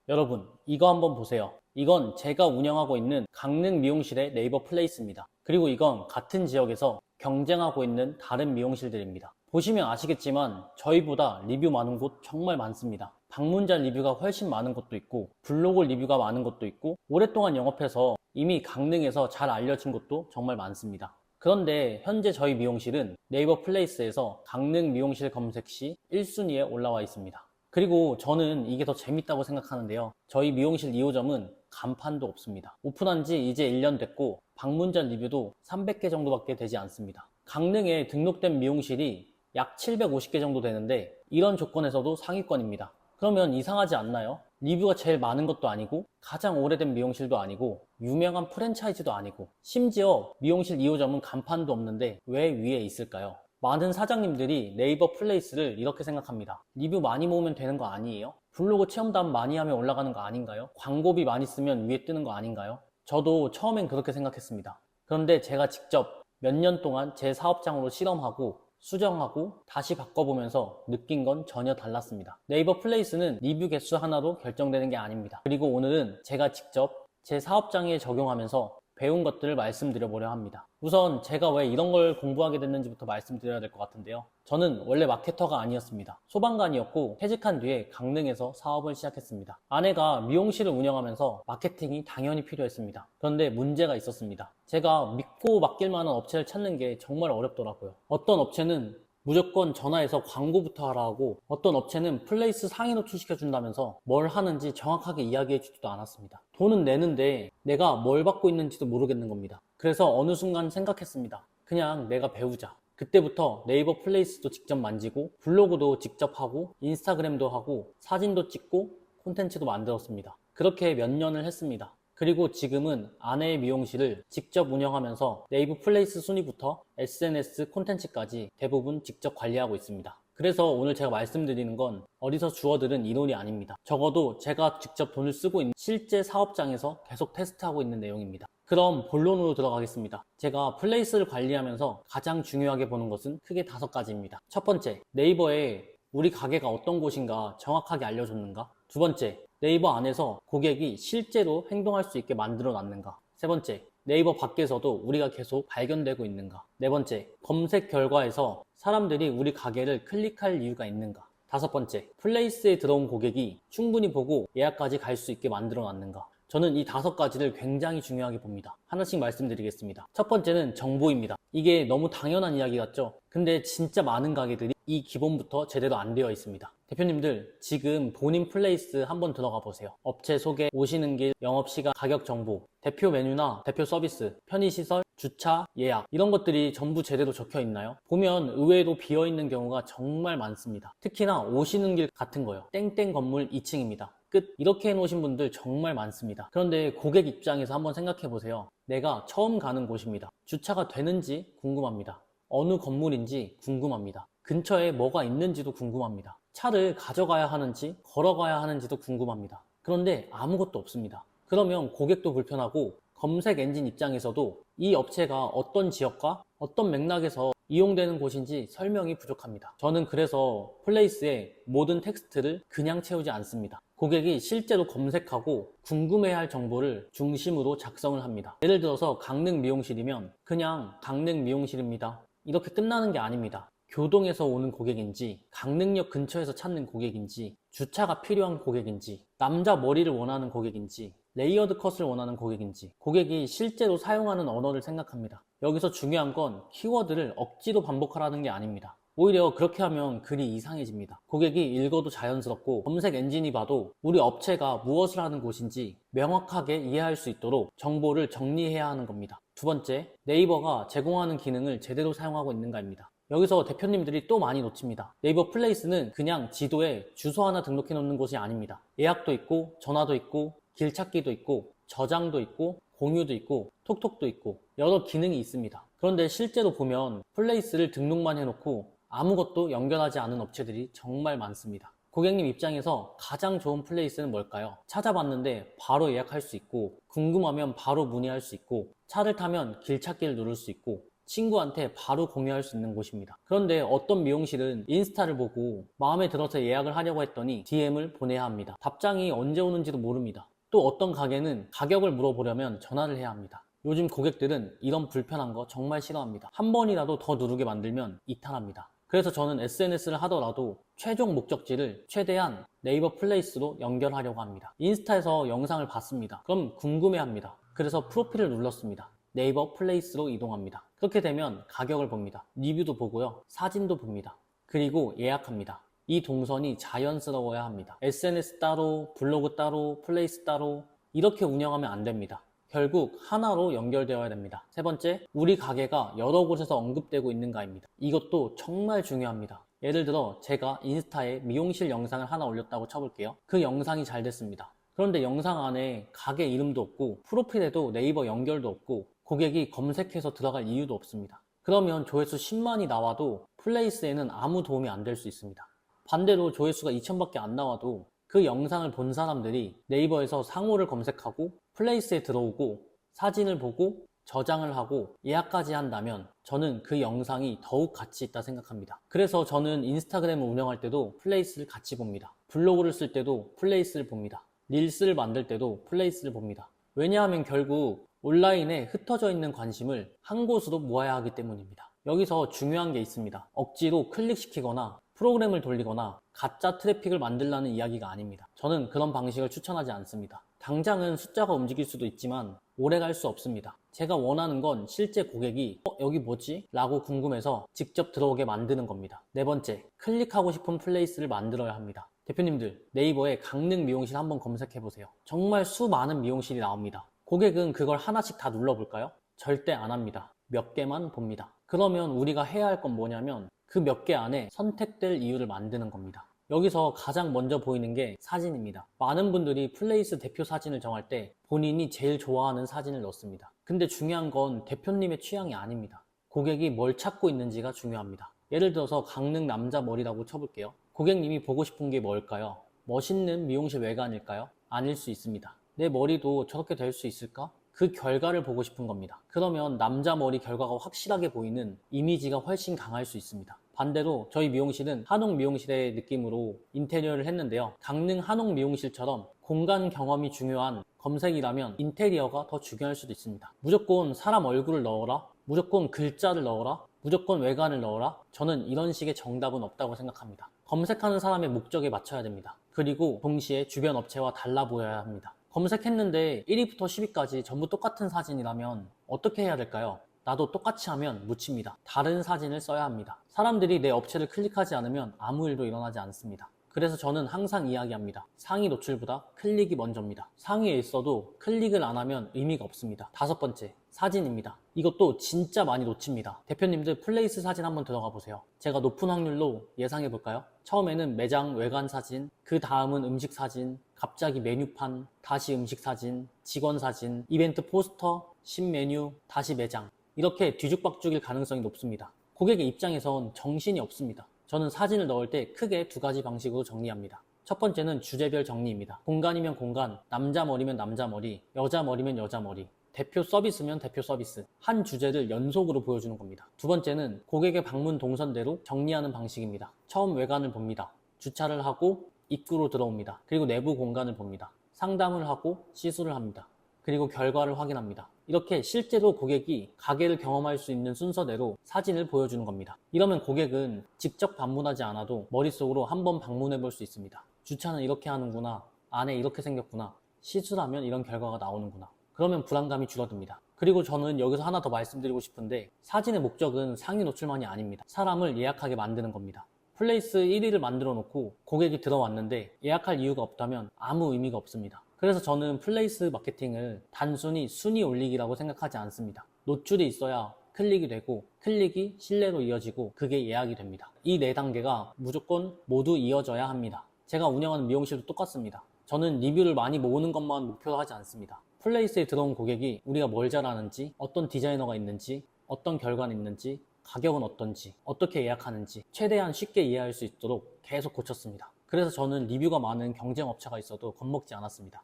여러분, 이거 한번 보세요. 이건 제가 운영하고 있는 강릉 미용실의 네이버 플레이스입니다. 그리고 이건 같은 지역에서 경쟁하고 있는 다른 미용실들입니다. 보시면 아시겠지만 저희보다 리뷰 많은 곳 정말 많습니다. 방문자 리뷰가 훨씬 많은 곳도 있고 블로그 리뷰가 많은 곳도 있고 오랫동안 영업해서 이미 강릉에서 잘 알려진 곳도 정말 많습니다. 그런데 현재 저희 미용실은 네이버 플레이스에서 강릉 미용실 검색 시 1순위에 올라와 있습니다. 그리고 저는 이게 더 재밌다고 생각하는데요. 저희 미용실 2호점은 간판도 없습니다. 오픈한 지 이제 1년 됐고 방문자 리뷰도 300개 정도밖에 되지 않습니다. 강릉에 등록된 미용실이 약 750개 정도 되는데 이런 조건에서도 상위권입니다. 그러면 이상하지 않나요? 리뷰가 제일 많은 것도 아니고 가장 오래된 미용실도 아니고 유명한 프랜차이즈도 아니고 심지어 미용실 2호점은 간판도 없는데 왜 위에 있을까요? 많은 사장님들이 네이버 플레이스를 이렇게 생각합니다. 리뷰 많이 모으면 되는 거 아니에요? 블로그 체험담 많이 하면 올라가는 거 아닌가요? 광고비 많이 쓰면 위에 뜨는 거 아닌가요? 저도 처음엔 그렇게 생각했습니다. 그런데 제가 직접 몇 년 동안 제 사업장으로 실험하고 수정하고 다시 바꿔보면서 느낀 건 전혀 달랐습니다. 네이버 플레이스는 리뷰 개수 하나로 결정되는 게 아닙니다. 그리고 오늘은 제가 직접 제 사업장에 적용하면서 배운 것들을 말씀드려보려 합니다. 우선 제가 왜 이런 걸 공부하게 됐는지부터 말씀드려야 될 것 같은데요. 저는 원래 마케터가 아니었습니다. 소방관이었고 퇴직한 뒤에 강릉에서 사업을 시작했습니다. 아내가 미용실을 운영하면서 마케팅이 당연히 필요했습니다. 그런데 문제가 있었습니다. 제가 믿고 맡길 만한 업체를 찾는 게 정말 어렵더라고요. 어떤 업체는 무조건 전화해서 광고부터 하라 하고 어떤 업체는 플레이스 상위 노출시켜준다면서 뭘 하는지 정확하게 이야기해주지도 않았습니다. 돈은 내는데 내가 뭘 받고 있는지도 모르겠는 겁니다. 그래서 어느 순간 생각했습니다. 그냥 내가 배우자. 그때부터 네이버 플레이스도 직접 만지고 블로그도 직접 하고 인스타그램도 하고 사진도 찍고 콘텐츠도 만들었습니다. 그렇게 몇 년을 했습니다. 그리고 지금은 아내의 미용실을 직접 운영하면서 네이버 플레이스 순위부터 SNS 콘텐츠까지 대부분 직접 관리하고 있습니다. 그래서 오늘 제가 말씀드리는 건 어디서 주워들은 이론이 아닙니다. 적어도 제가 직접 돈을 쓰고 있는 실제 사업장에서 계속 테스트하고 있는 내용입니다. 그럼 본론으로 들어가겠습니다. 제가 플레이스를 관리하면서 가장 중요하게 보는 것은 크게 5가지입니다. 첫 번째, 네이버에 우리 가게가 어떤 곳인가 정확하게 알려줬는가? 두 번째, 네이버 안에서 고객이 실제로 행동할 수 있게 만들어 놨는가? 세 번째, 네이버 밖에서도 우리가 계속 발견되고 있는가? 네 번째, 검색 결과에서 사람들이 우리 가게를 클릭할 이유가 있는가? 다섯 번째, 플레이스에 들어온 고객이 충분히 보고 예약까지 갈 수 있게 만들어 놨는가? 저는 이 5가지를 굉장히 중요하게 봅니다. 하나씩 말씀드리겠습니다. 첫 번째는 정보입니다. 이게 너무 당연한 이야기 같죠? 근데 진짜 많은 가게들이 이 기본부터 제대로 안 되어 있습니다. 대표님들 지금 본인 플레이스 한번 들어가 보세요. 업체 소개, 오시는 길, 영업시간, 가격 정보, 대표 메뉴나 대표 서비스, 편의시설, 주차, 예약 이런 것들이 전부 제대로 적혀 있나요? 보면 의외로 비어있는 경우가 정말 많습니다. 특히나 오시는 길 같은 거요. 땡땡 건물 2층입니다. 끝. 이렇게 해놓으신 분들 정말 많습니다. 그런데 고객 입장에서 한번 생각해 보세요. 내가 처음 가는 곳입니다. 주차가 되는지 궁금합니다. 어느 건물인지 궁금합니다. 근처에 뭐가 있는지도 궁금합니다. 차를 가져가야 하는지 걸어가야 하는지도 궁금합니다. 그런데 아무것도 없습니다. 그러면 고객도 불편하고 검색 엔진 입장에서도 이 업체가 어떤 지역과 어떤 맥락에서 이용되는 곳인지 설명이 부족합니다. 저는 그래서 플레이스에 모든 텍스트를 그냥 채우지 않습니다. 고객이 실제로 검색하고 궁금해할 정보를 중심으로 작성을 합니다. 예를 들어서 강릉 미용실이면 그냥 강릉 미용실입니다. 이렇게 끝나는 게 아닙니다. 교동에서 오는 고객인지, 강릉역 근처에서 찾는 고객인지, 주차가 필요한 고객인지, 남자 머리를 원하는 고객인지, 레이어드 컷을 원하는 고객인지, 고객이 실제로 사용하는 언어를 생각합니다. 여기서 중요한 건 키워드를 억지로 반복하라는 게 아닙니다. 오히려 그렇게 하면 글이 이상해집니다. 고객이 읽어도 자연스럽고 검색 엔진이 봐도 우리 업체가 무엇을 하는 곳인지 명확하게 이해할 수 있도록 정보를 정리해야 하는 겁니다. 두 번째, 네이버가 제공하는 기능을 제대로 사용하고 있는가입니다. 여기서 대표님들이 또 많이 놓칩니다. 네이버 플레이스는 그냥 지도에 주소 하나 등록해 놓는 곳이 아닙니다. 예약도 있고 전화도 있고 길 찾기도 있고 저장도 있고 공유도 있고 톡톡도 있고 여러 기능이 있습니다. 그런데 실제로 보면 플레이스를 등록만 해놓고 아무것도 연결하지 않은 업체들이 정말 많습니다. 고객님 입장에서 가장 좋은 플레이스는 뭘까요? 찾아봤는데 바로 예약할 수 있고 궁금하면 바로 문의할 수 있고 차를 타면 길 찾기를 누를 수 있고 친구한테 바로 공유할 수 있는 곳입니다. 그런데 어떤 미용실은 인스타를 보고 마음에 들어서 예약을 하려고 했더니 DM을 보내야 합니다. 답장이 언제 오는지도 모릅니다. 또 어떤 가게는 가격을 물어보려면 전화를 해야 합니다. 요즘 고객들은 이런 불편한 거 정말 싫어합니다. 한 번이라도 더 누르게 만들면 이탈합니다. 그래서 저는 SNS를 하더라도 최종 목적지를 최대한 네이버 플레이스로 연결하려고 합니다. 인스타에서 영상을 봤습니다. 그럼 궁금해합니다. 그래서 프로필을 눌렀습니다. 네이버 플레이스로 이동합니다. 그렇게 되면 가격을 봅니다. 리뷰도 보고요. 사진도 봅니다. 그리고 예약합니다. 이 동선이 자연스러워야 합니다. SNS 따로, 블로그 따로, 플레이스 따로 이렇게 운영하면 안 됩니다. 결국 하나로 연결되어야 됩니다. 세 번째, 우리 가게가 여러 곳에서 언급되고 있는가입니다. 이것도 정말 중요합니다. 예를 들어 제가 인스타에 미용실 영상을 하나 올렸다고 쳐볼게요. 그 영상이 잘 됐습니다. 그런데 영상 안에 가게 이름도 없고 프로필에도 네이버 연결도 없고 고객이 검색해서 들어갈 이유도 없습니다. 그러면 조회수 10만이 나와도 플레이스에는 아무 도움이 안 될 수 있습니다. 반대로 조회수가 2,000밖에 안 나와도 그 영상을 본 사람들이 네이버에서 상호를 검색하고 플레이스에 들어오고 사진을 보고 저장을 하고 예약까지 한다면 저는 그 영상이 더욱 가치 있다 생각합니다. 그래서 저는 인스타그램을 운영할 때도 플레이스를 같이 봅니다. 블로그를 쓸 때도 플레이스를 봅니다. 릴스를 만들 때도 플레이스를 봅니다. 왜냐하면 결국 온라인에 흩어져 있는 관심을 한 곳으로 모아야 하기 때문입니다. 여기서 중요한 게 있습니다. 억지로 클릭시키거나 프로그램을 돌리거나 가짜 트래픽을 만들라는 이야기가 아닙니다. 저는 그런 방식을 추천하지 않습니다. 당장은 숫자가 움직일 수도 있지만 오래 갈 수 없습니다. 제가 원하는 건 실제 고객이 여기 뭐지? 라고 궁금해서 직접 들어오게 만드는 겁니다. 네 번째, 클릭하고 싶은 플레이스를 만들어야 합니다. 대표님들, 네이버에 강릉 미용실 한번 검색해보세요. 정말 수많은 미용실이 나옵니다. 고객은 그걸 하나씩 다 눌러볼까요? 절대 안 합니다. 몇 개만 봅니다. 그러면 우리가 해야 할 건 뭐냐면 그 몇 개 안에 선택될 이유를 만드는 겁니다. 여기서 가장 먼저 보이는 게 사진입니다. 많은 분들이 플레이스 대표 사진을 정할 때 본인이 제일 좋아하는 사진을 넣습니다. 근데 중요한 건 대표님의 취향이 아닙니다. 고객이 뭘 찾고 있는지가 중요합니다. 예를 들어서 강릉 남자 머리라고 쳐볼게요. 고객님이 보고 싶은 게 뭘까요? 멋있는 미용실 외관일까요? 아닐 수 있습니다. 내 머리도 저렇게 될 수 있을까? 그 결과를 보고 싶은 겁니다. 그러면 남자 머리 결과가 확실하게 보이는 이미지가 훨씬 강할 수 있습니다. 반대로 저희 미용실은 한옥 미용실의 느낌으로 인테리어를 했는데요. 강릉 한옥 미용실처럼 공간 경험이 중요한 검색이라면 인테리어가 더 중요할 수도 있습니다. 무조건 사람 얼굴을 넣어라, 무조건 글자를 넣어라, 무조건 외관을 넣어라. 저는 이런 식의 정답은 없다고 생각합니다. 검색하는 사람의 목적에 맞춰야 됩니다. 그리고 동시에 주변 업체와 달라 보여야 합니다. 검색했는데 1위부터 10위까지 전부 똑같은 사진이라면 어떻게 해야 될까요? 나도 똑같이 하면 묻힙니다. 다른 사진을 써야 합니다. 사람들이 내 업체를 클릭하지 않으면 아무 일도 일어나지 않습니다. 그래서 저는 항상 이야기합니다. 상위 노출보다 클릭이 먼저입니다. 상위에 있어도 클릭을 안 하면 의미가 없습니다. 다섯 번째, 사진입니다. 이것도 진짜 많이 놓칩니다. 대표님들 플레이스 사진 한번 들어가 보세요. 제가 높은 확률로 예상해 볼까요? 처음에는 매장 외관 사진, 그 다음은 음식 사진, 갑자기 메뉴판, 다시 음식 사진, 직원 사진, 이벤트 포스터, 신메뉴, 다시 매장. 이렇게 뒤죽박죽일 가능성이 높습니다. 고객의 입장에선 정신이 없습니다. 저는 사진을 넣을 때 크게 두 가지 방식으로 정리합니다. 첫 번째는 주제별 정리입니다. 공간이면 공간, 남자 머리면 남자 머리, 여자 머리면 여자 머리, 대표 서비스면 대표 서비스, 한 주제를 연속으로 보여주는 겁니다. 두 번째는 고객의 방문 동선대로 정리하는 방식입니다. 처음 외관을 봅니다. 주차를 하고 입구로 들어옵니다. 그리고 내부 공간을 봅니다. 상담을 하고 시술을 합니다. 그리고 결과를 확인합니다. 이렇게 실제로 고객이 가게를 경험할 수 있는 순서대로 사진을 보여주는 겁니다. 이러면 고객은 직접 방문하지 않아도 머릿속으로 한번 방문해 볼 수 있습니다. 주차는 이렇게 하는구나, 안에 이렇게 생겼구나, 시술하면 이런 결과가 나오는구나. 그러면 불안감이 줄어듭니다. 그리고 저는 여기서 하나 더 말씀드리고 싶은데 사진의 목적은 상위 노출만이 아닙니다. 사람을 예약하게 만드는 겁니다. 플레이스 1위를 만들어 놓고 고객이 들어왔는데 예약할 이유가 없다면 아무 의미가 없습니다. 그래서 저는 플레이스 마케팅을 단순히 순위 올리기라고 생각하지 않습니다. 노출이 있어야 클릭이 되고 클릭이 신뢰로 이어지고 그게 예약이 됩니다. 이 네 단계가 무조건 모두 이어져야 합니다. 제가 운영하는 미용실도 똑같습니다. 저는 리뷰를 많이 모으는 것만 목표로 하지 않습니다. 플레이스에 들어온 고객이 우리가 뭘 잘하는지, 어떤 디자이너가 있는지, 어떤 결과는 있는지, 가격은 어떤지, 어떻게 예약하는지 최대한 쉽게 이해할 수 있도록 계속 고쳤습니다. 그래서 저는 리뷰가 많은 경쟁 업체가 있어도 겁먹지 않았습니다.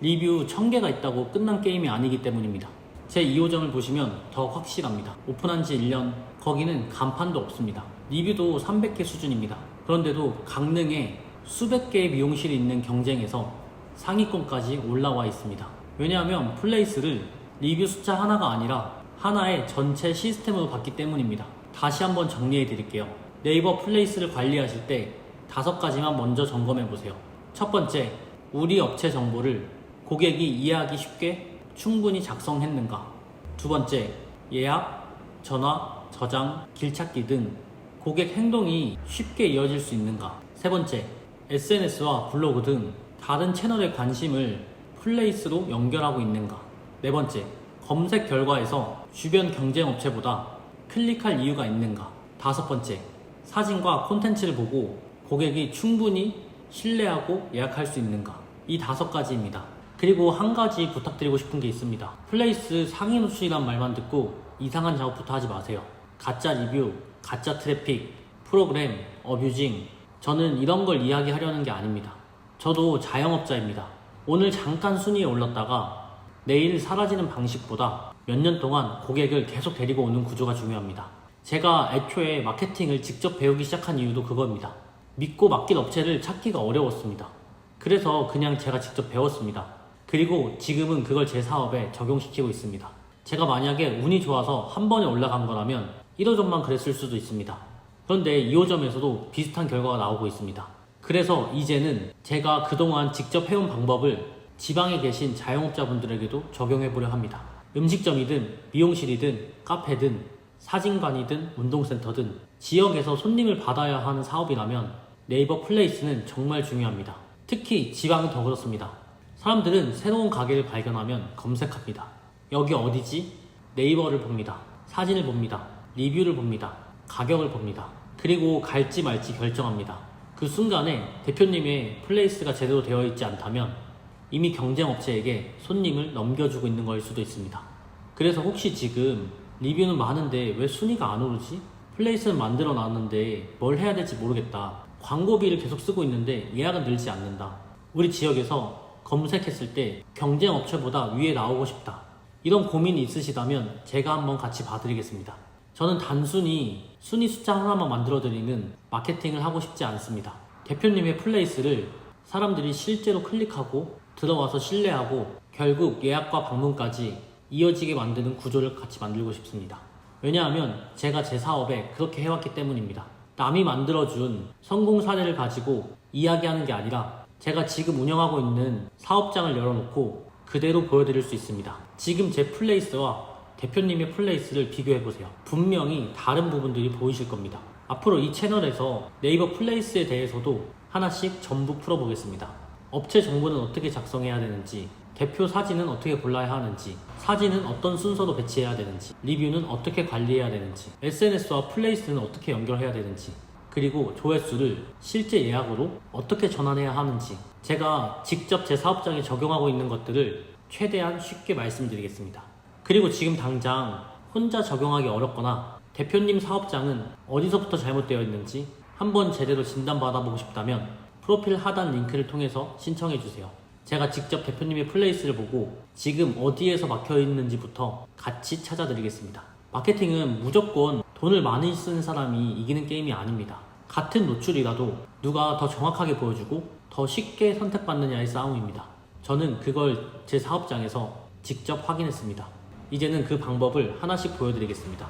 리뷰 1000개가 있다고 끝난 게임이 아니기 때문입니다. 제 2호점을 보시면 더 확실합니다. 오픈한 지 1년, 거기는 간판도 없습니다. 리뷰도 300개 수준입니다. 그런데도 강릉에 수백 개의 미용실이 있는 경쟁에서 상위권까지 올라와 있습니다. 왜냐하면 플레이스를 리뷰 숫자 하나가 아니라 하나의 전체 시스템으로 봤기 때문입니다. 다시 한번 정리해 드릴게요. 네이버 플레이스를 관리하실 때 5가지만 먼저 점검해 보세요. 첫 번째, 우리 업체 정보를 고객이 이해하기 쉽게 충분히 작성했는가. 두 번째, 예약, 전화, 저장, 길찾기 등 고객 행동이 쉽게 이어질 수 있는가. 세 번째, SNS와 블로그 등 다른 채널의 관심을 플레이스로 연결하고 있는가. 네 번째, 검색 결과에서 주변 경쟁 업체보다 클릭할 이유가 있는가. 다섯 번째, 사진과 콘텐츠를 보고 고객이 충분히 신뢰하고 예약할 수 있는가. 이 5가지입니다. 그리고 한 가지 부탁드리고 싶은 게 있습니다. 플레이스 상위 노출이란 말만 듣고 이상한 작업부터 하지 마세요. 가짜 리뷰, 가짜 트래픽, 프로그램, 어뷰징, 저는 이런 걸 이야기하려는 게 아닙니다. 저도 자영업자입니다. 오늘 잠깐 순위에 올랐다가 내일 사라지는 방식보다 몇 년 동안 고객을 계속 데리고 오는 구조가 중요합니다. 제가 애초에 마케팅을 직접 배우기 시작한 이유도 그겁니다. 믿고 맡길 업체를 찾기가 어려웠습니다. 그래서 그냥 제가 직접 배웠습니다. 그리고 지금은 그걸 제 사업에 적용시키고 있습니다. 제가 만약에 운이 좋아서 한 번에 올라간 거라면 1호점만 그랬을 수도 있습니다. 그런데 2호점에서도 비슷한 결과가 나오고 있습니다. 그래서 이제는 제가 그동안 직접 해온 방법을 지방에 계신 자영업자분들에게도 적용해보려 합니다. 음식점이든 미용실이든 카페든 사진관이든 운동센터든 지역에서 손님을 받아야 하는 사업이라면 네이버 플레이스는 정말 중요합니다. 특히 지방은 더 그렇습니다. 사람들은 새로운 가게를 발견하면 검색합니다. 여기 어디지? 네이버를 봅니다. 사진을 봅니다. 리뷰를 봅니다. 가격을 봅니다. 그리고 갈지 말지 결정합니다. 그 순간에 대표님의 플레이스가 제대로 되어 있지 않다면 이미 경쟁 업체에게 손님을 넘겨주고 있는 거일 수도 있습니다. 그래서 혹시 지금 리뷰는 많은데 왜 순위가 안 오르지? 플레이스는 만들어 놨는데 뭘 해야 될지 모르겠다. 광고비를 계속 쓰고 있는데 예약은 늘지 않는다. 우리 지역에서 검색했을 때 경쟁 업체보다 위에 나오고 싶다. 이런 고민이 있으시다면 제가 한번 같이 봐드리겠습니다. 저는 단순히 순위 숫자 하나만 만들어드리는 마케팅을 하고 싶지 않습니다. 대표님의 플레이스를 사람들이 실제로 클릭하고 들어와서 신뢰하고 결국 예약과 방문까지 이어지게 만드는 구조를 같이 만들고 싶습니다. 왜냐하면 제가 제 사업에 그렇게 해왔기 때문입니다. 남이 만들어준 성공 사례를 가지고 이야기하는 게 아니라 제가 지금 운영하고 있는 사업장을 열어놓고 그대로 보여드릴 수 있습니다. 지금 제 플레이스와 대표님의 플레이스를 비교해보세요. 분명히 다른 부분들이 보이실 겁니다. 앞으로 이 채널에서 네이버 플레이스에 대해서도 하나씩 전부 풀어보겠습니다. 업체 정보는 어떻게 작성해야 되는지, 대표 사진은 어떻게 골라야 하는지, 사진은 어떤 순서로 배치해야 되는지, 리뷰는 어떻게 관리해야 되는지, SNS와 플레이스는 어떻게 연결해야 되는지, 그리고 조회수를 실제 예약으로 어떻게 전환해야 하는지 제가 직접 제 사업장에 적용하고 있는 것들을 최대한 쉽게 말씀드리겠습니다. 그리고 지금 당장 혼자 적용하기 어렵거나 대표님 사업장은 어디서부터 잘못되어 있는지 한번 제대로 진단받아보고 싶다면 프로필 하단 링크를 통해서 신청해주세요. 제가 직접 대표님의 플레이스를 보고 지금 어디에서 막혀있는지부터 같이 찾아드리겠습니다. 마케팅은 무조건 돈을 많이 쓰는 사람이 이기는 게임이 아닙니다. 같은 노출이라도 누가 더 정확하게 보여주고 더 쉽게 선택받느냐의 싸움입니다. 저는 그걸 제 사업장에서 직접 확인했습니다. 이제는 그 방법을 하나씩 보여드리겠습니다.